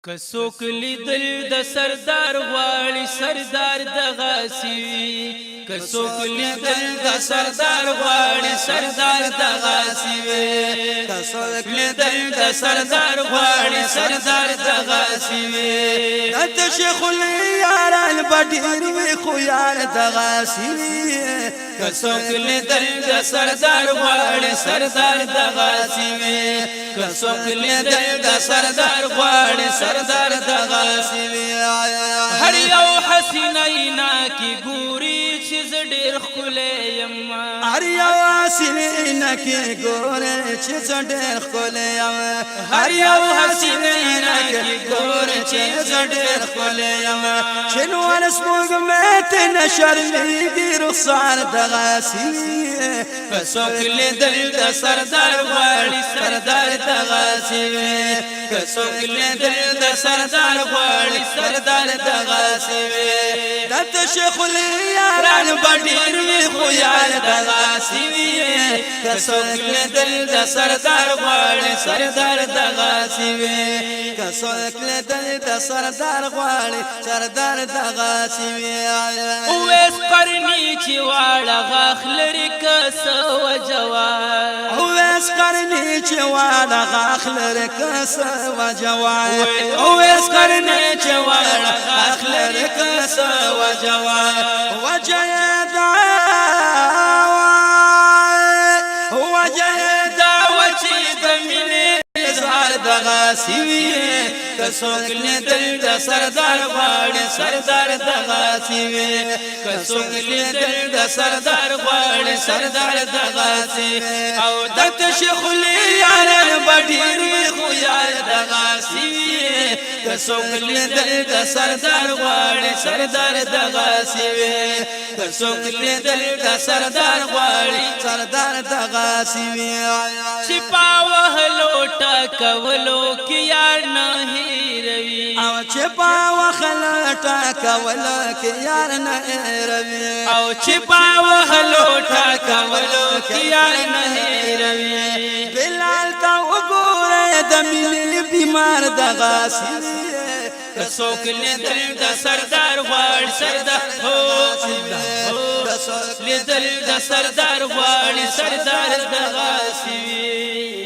کڅوک لیدل د سردار غواړي سردار دغه سوي کڅوک لیدل د سردار غواړي سردار دغه سوي کڅوک لیدل د سردار غواړي سردار دغه سوي د شیخ الیاران بډیر وی خو یار دغه سوي کڅوک لیدل د سردار غواړي سردار دغه سوي کڅوک لیدل د سردار غواړي سردار دغه سوي هر یو حسینینا کی ګوري چې ډېر ښکلی یم هر یو حسینینا کی ګوري چې ډېر ښکلی یم هر یو حسینینا کی ګوري چې ډېر ښکلی یم چې نور سپوږمۍ ته نه شرمېږي رخسار دغه سوي کڅوک لیدل د سردار غواړي سردار دغه سوي کڅوک لیدل د سردار غواړي سردار دغه سوي د شیخ الیاران بډیر وی خو یار دغه سوي کڅوک لیدل د سردار غواړي سردار دغه سوي کڅوک لیدل د سردار غواړي سردار دغه سوي اوس قرنی چې واړه غاخ لري کس و جواب اوس قرنی چې واړه غاخ لري کس و جواب اوس قرنی چې واړه غاخ لري کس و جواب وجدا چې د مینې اظهار دغه سوي کڅوک لیدل د سردار غواړي سردار دغه سوي کڅوک لیدل د سردار غواړي سردار دغه سوي او د شیخ الیاران بډیر وی خو یار دغه سوي کڅوک لیدل د سردار غواړي سردار دغه سوي کڅوک لیدل د سردار غواړي سردار دغه سوي چې پاوهلو ټاکولو کې یار نه هیروي او چې پاوهلو ټاکولو کې یار نه هیروي او چې پاوهلو ټاکولو کې یار نه هیروي بلال ته وګوره د مینې بیمار دغه سوي کڅوک لیدل د سردار غواړي سردار کڅوک لیدل د سردار غواړي سردار دغه سوي